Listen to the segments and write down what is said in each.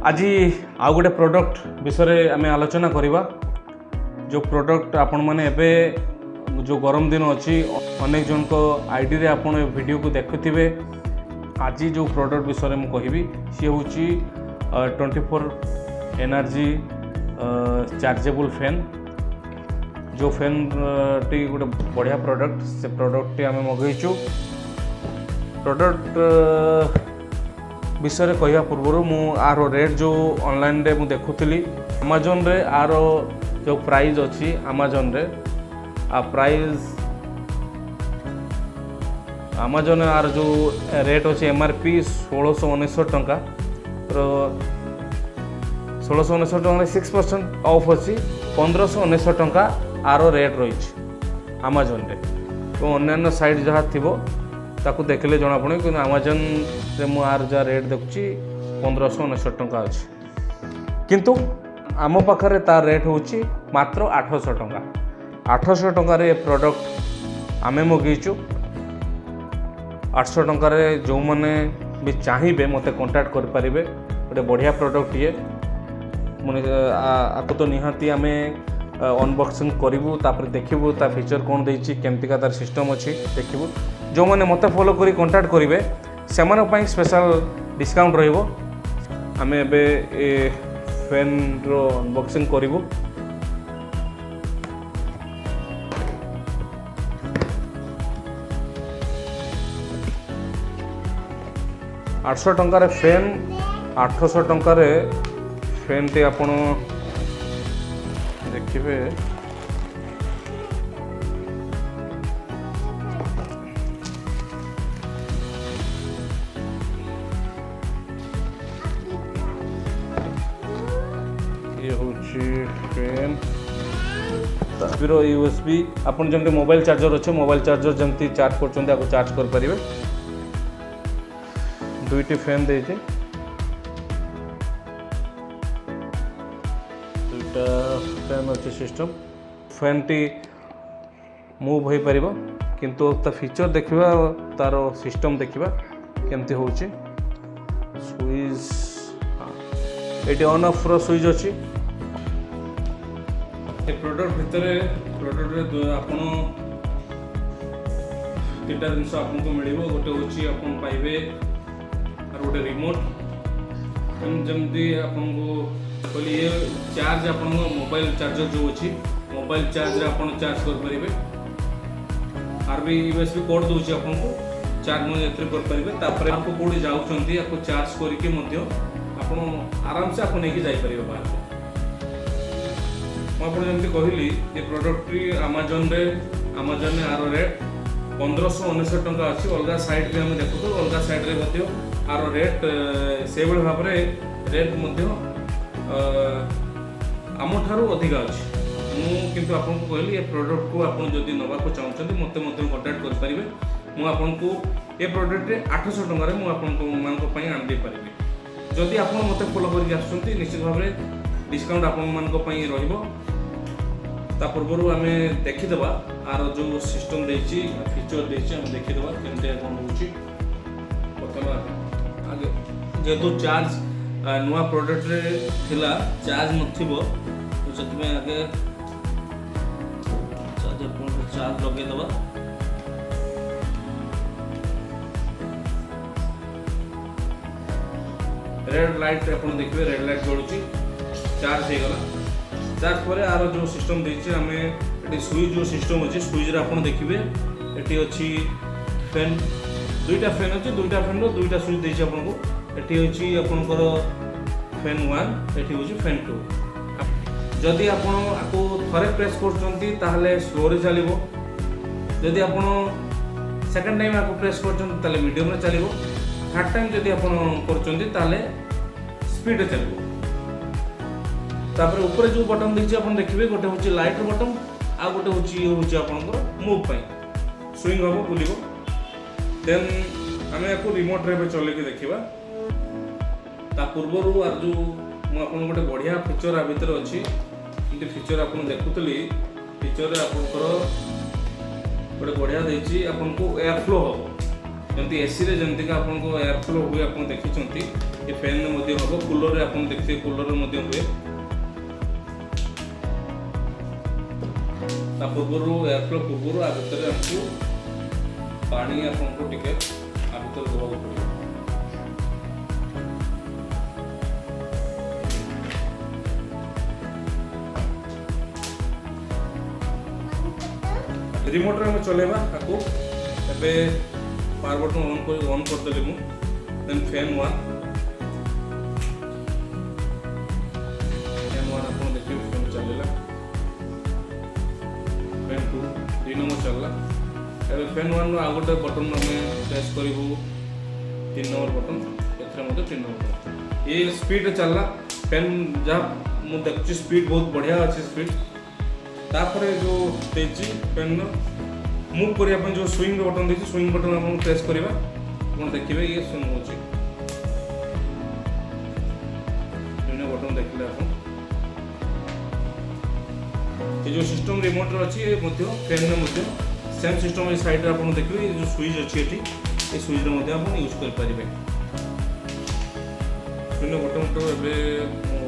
आज आउ गोटे प्रोडक्ट विषय आम आलोचना करवा जो प्रोडक्ट आपण मैंने एबे जो गरम दिन अच्छी अनेक जन को आईडी रे आपण वीडियो को देखुथिबे। आज जो प्रोडक्ट विषय में कहबी सी हूँ 24 एनर्जी चार्जेबल फैन। जो फैन टी गोटे बढ़िया प्रोडक्ट से प्रोडक्ट टी आम मगेचु। प्रोडक्ट विषय कहवा पूर्व मु आर रेट जो ऑनलाइन रे मु देखुली अमेजन रे आर जो प्राइस अच्छी अमेजन रे प्राइस अमेजन आर जो रेट अच्छे एमआरपी 1669 टंका। तो 1669 टंका 6% ऑफ अच्छी 1519 टंका आर रेट रही अमेजन रे। तो अन्य साइट जहाँ थी ताकू देखले जना पड़े कि अमेजन रे मु आर जहाँ रेट देखुची 1519 टंका अच्छी किंतु आम पाखे तार रेट होची मात्र 800 टंका। 800 टंका रे प्रोडक्ट आमे मगेचु। 800 टंका रे जो मैंने भी चाहिए मते कांटेक्ट कर पारिबे। गोटे बढ़िया प्रोडक्ट ये मुझे आपको तो निहाती आमे अनबॉक्सिंग करूँ तापर देखू ता फीचर कौन देती केमतिका तार सिस्टम अच्छी देखू। जो मैंने मत फॉलो करी कांटेक्ट करेंगे से स्पेशल डिस्काउंट रहिबो। आमे एबे ए फैन रो अनबॉक्सिंग करूँ। आठशो टंकार फैन 800 टंकार फैन टी आपण देखिए। ये हूँ फैन तार यूएसबी आपन जमती मोबाइल चार्जर अच्छे मोबाइल चार्जर जमती चार्ज कर चार्ज कर पारिबे। दुईटी फैन देते दुईटा फैन अच्छे सिस्टम फैन टी मूव हो पार किंतु ता फीचर देखा तार सिस्टम देखा केमती हो स्विच ये ऑन ऑफ रो स्विच अच्छी। प्रोडक्ट भितर प्रोडक्ट आपन तीटा जिन आपको मिल गोटे हूँ आप पाइबे और गोटे रिमोट जमती आपको कहली ये चार्ज आप मोबाइल चार्जर जो अच्छी मोबाइल चार्ज रे आपन चार्ज कर पारिबे। आर भी यूएसबी कोड दूची आपको चार्ज में कर पारिबे। तापर आपको कोडी जाउछंती आपको चार्ज करके मध्य आपन आराम से आपन नेकी जाई पारिबे बाहर को। मैं जमती कहली ये प्रोडक्ट अमेजन रे आर रेट 1519 टंका अच्छी। अलग साइट रे हम देखु अलग साइट रे आर रेट से भाव में रेट आम ठारू अधिका अच्छी। मुझे आपको कहली ये प्रोडक्ट को आप जब नवा चाहते मत कांटेक्ट करेंगे। मुझे ये प्रोडक्ट 800 टंकार मुझे आन दे पारि। जदि आप मत फॉलो कर निश्चित भाव में डिस्काउंट आप पूर्व आम देखीदे आर जो सिस्टम देची फीचर देची देखीदे केमती कौन हो प्रथम आगे जेहेतु चार्ज नुआ प्रोडक्ट रे थिला चार्ज नथिबो तो से आगे चार्ज लगे दबा। रेड लाइट अपन देखिए रेड लाइट जलुची चार्ज हो गला। चार्ज पर आर जो सिस्टम देछि हमें एटी स्विच जो सिस्टम अछि स्विच रे अपन देखिबे एटी अछि फैन दुईटा फैन अच्छे दुईटा फैन रो दुईटा स्विच देछि आपन को। एटी अछि आपनकर फैन 1 एटी होछि फैन 2। जदि आपण आपको थरे प्रेस करचंती ताहले स्लो रे चलिबो। जदि आपण सेकंड टाइम आपको प्रेस करचंती ताहले मीडियम रे चलिबो। थर्ड टाइम जदि आपण करचंती ताहले स्पीड रे चलिबो। तापर ऊपर जो बटन देखछि आपण देखिबे गोटे होछि लाइट बटन आ गोटे होछि आपनकर मूव पई स्विंग होबो बुलिबो। देन आम आपको रिमोट रे चल के देखा ता पूर्व आर जो मुझे गोटे बढ़िया फीचर आ भर अच्छी फीचर आप देखुली फीचर आपंकर गोटे बढ़िया देती आपको एयर फ्लो हम जमी एसी रे जमती आपको एयर फ्लो हुए आप देखी ये फैन में मध्य हम कूलर आप देखते कूलर मध्य हुए पूर्व एयरफ्लो पूर्व आ भर आमको पानी आपको टिके आ भर देवाक पड़े। रिमोट रे चलेबा आपको एबे पावर बटन ऑन कर देली मु देन फैन 1 आप देखिए फैन चलेला फैन 2 3 नंबर चलला एबे फैन 1 रो आ गोटे बटन हमें प्रेस करिवु 3 नंबर बटन एथरे मते 3 नंबर बटन ये स्पीड चलला फैन जा मु देखछि स्पीड बहुत बढ़िया अछि स्पीड तापर जो देछि पेन मूव करिया अपन जो स्विंग बटन देछि स्विंग बटन अपन प्रेस करिबा अपन देखिबे ये स्विंग होछि दुनो बटन देखले अपन ये जो सिस्टम रिमोट रो अछि ये मध्य फैन में मध्य सेम सिस्टम ए साइड रे अपन देखिबे ये जो स्विच अछि एठी ए स्विच रे मध्य अपन यूज कर परिबे दुनो बटन तो एबे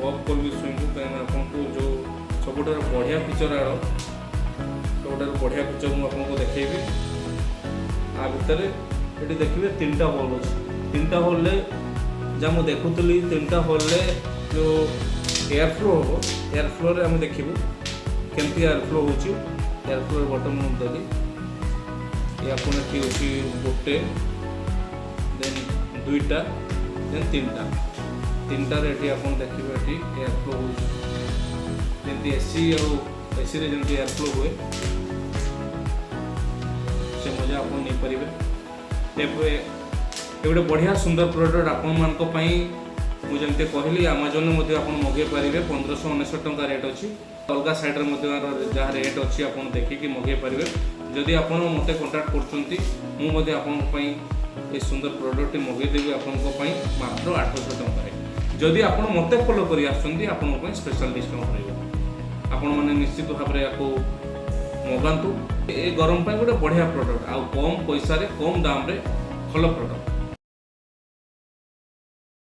ऑफ करबी स्विंग को पेन अपन को जो सबुठार बढ़िया फीचर आर सबुठार बढ़िया फीचर मुझे आपको देखेबी आ भितर ये देखिए 3टा होल अच्छे 3टा होल जहाँ मुझे देखुली 3टा होल जो एयर फ्लो हम एयर फ्लो रे आम देखू केमती एयर फ्लो हो एयर फ्लो बटन देली ये आपन ठीक अच्छी गोटे देन 2टा देन 3टा ये आप देखिए ये एयर फ्लो हो जमी एसी और एसी रे जमी एयर फ्लो हुए से मजा आप नहीं पारे गोटे बढ़िया सुंदर प्रोडक्ट आपण मुझे कहली आमाजोन में आप मगे पारे 1599 टंका रेट अच्छी अलग साइड जहाँ रेट अच्छी आप देखिए मगे पारे जदि आप मत कंटाक्ट कर ये सुंदर प्रोडक्ट मगेदेवी आपण मात्र 800 टंका जदि आप मत फॉलो कर आसपा स्पेशल डिस्काउंट रहा आपण मैंने निश्चित भाव में आपको मगातु ये गरम गोटे बढ़िया प्रोडक्ट आ कम पैसा कम दाम रे भल प्रोडक्ट।